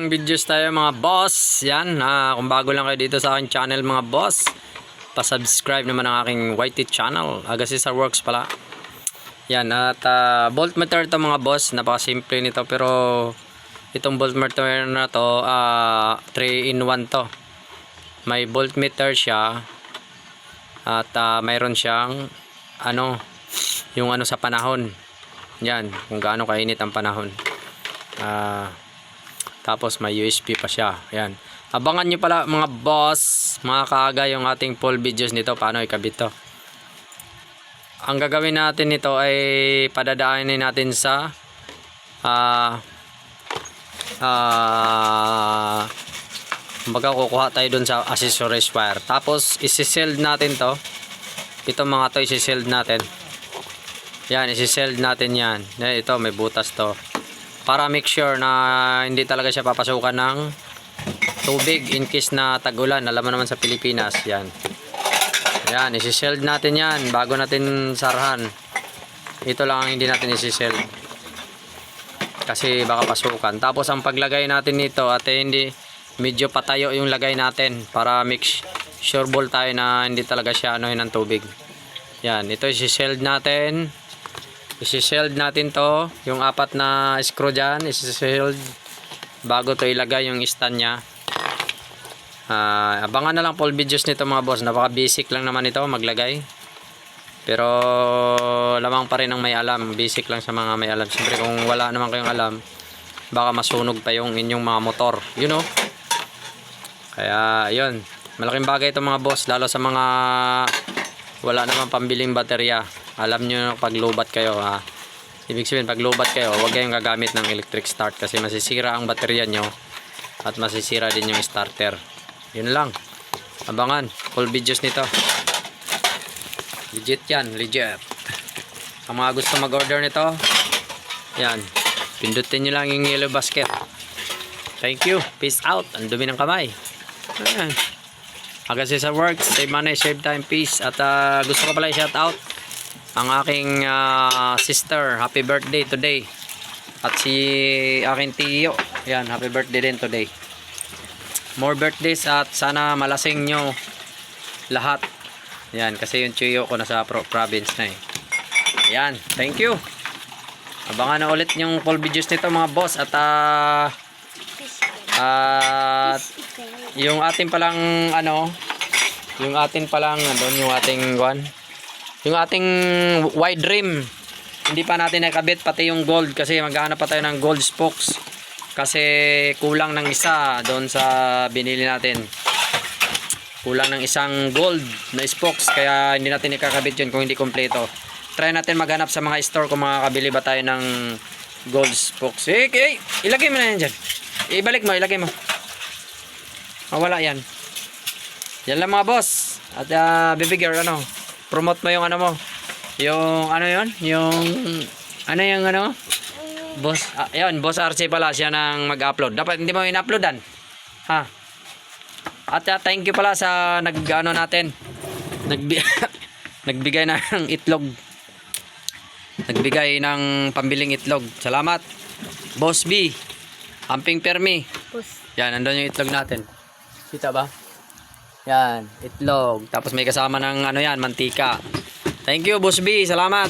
videos tayo mga boss. Yan, kung bago lang kayo dito sa aking channel mga boss, pa-subscribe naman ang aking YT channel, Agassi Works pala. Yan, at voltmeter to mga boss. Napakasimple nito, pero itong voltmeter na to 3-in-1 to. May voltmeter siya at mayroon siyang yung sa panahon. Yan, kung gaano kainit ang panahon. Tapos may USB pa siya. Ayan. Abangan nyo pala mga boss, mga kaaga, yung ating full videos nito, paano ikabit to. Ang gagawin natin nito ay padadaanin natin sa kumbaga kukuha tayo dun sa accessories wire. Tapos isi-seld natin to. Ito mga to isi-seld natin. Yan, isi-seld natin yan. Ito may butas to. Para make sure na hindi talaga siya papasukan ng tubig in case na tag-ulan. Alam mo naman sa Pilipinas, yan. Yan, isi-seld natin yan bago natin sarahan. Ito lang ang hindi natin isi-seld. Kasi baka pasukan. Tapos ang paglagay natin nito at hindi medyo patayo yung lagay natin para make sure ball tayo na hindi talaga siya ng tubig. Yan, ito isi-seld natin. Isi-seld natin to, yung 4 na screw dyan, isi-seld bago to ilagay yung stand nya. Abangan na lang full videos nito mga boss. Napaka basic lang naman ito maglagay, pero lamang pa rin ang may alam. Basic lang sa mga may alam. Siyempre kung wala naman kayong alam, baka masunog pa yung inyong mga motor, you know. Kaya yun, malaking bagay ito mga boss, lalo sa mga wala naman pambiling baterya. Alam nyo pag lobat kayo, ibig sabihin pag lobat kayo, huwag kayong gagamit ng electric start kasi masisira ang baterya nyo at masisira din yung starter. Yun lang, abangan full videos nito. Legit yan, legit. Ang mga gusto mag order nito, yan, pindutin nyo lang yung yellow basket. Thank you, peace out. Ang dumi ng kamay. Ayan, Agassi Works, save money, save time, peace. At gusto ko pala i-shout out ang aking sister, happy birthday today. At si aking tiyo, yan, happy birthday din today. More birthdays at sana malasing nyo lahat. Yan, kasi yung tiyo ko nasa province na eh. Yan, thank you. Abangan na ulit yung full videos nito mga boss. At yung ating palang yung ating palang yung ating yung ating wide rim hindi pa natin nakabit, pati yung gold, kasi maghahanap pa tayo ng gold spokes kasi kulang ng isa doon sa binili natin. Kulang ng isang gold na spokes, kaya hindi natin ikakabit yun kung hindi kompleto. Try natin maghanap sa mga store kung makakabili ba tayo ng gold spokes. Ilagay mo na yan dyan. Ibalik mo, ilagay mo. Mawala yan. Yan lang mga boss. At bibigyan promote mo yung yung yun, yung boss, yun, boss RC pala siya nang mag-upload. Dapat hindi mo in-uploadan, ha. At thank you pala sa natin nagbigay ng itlog, nagbigay ng pambiling itlog. Salamat Boss B, Amping Permi. Yan, nandun yung itlog natin, kita ba? Yan, itlog. Tapos may kasama ng yan, mantika. Thank you, Boss B. Salamat.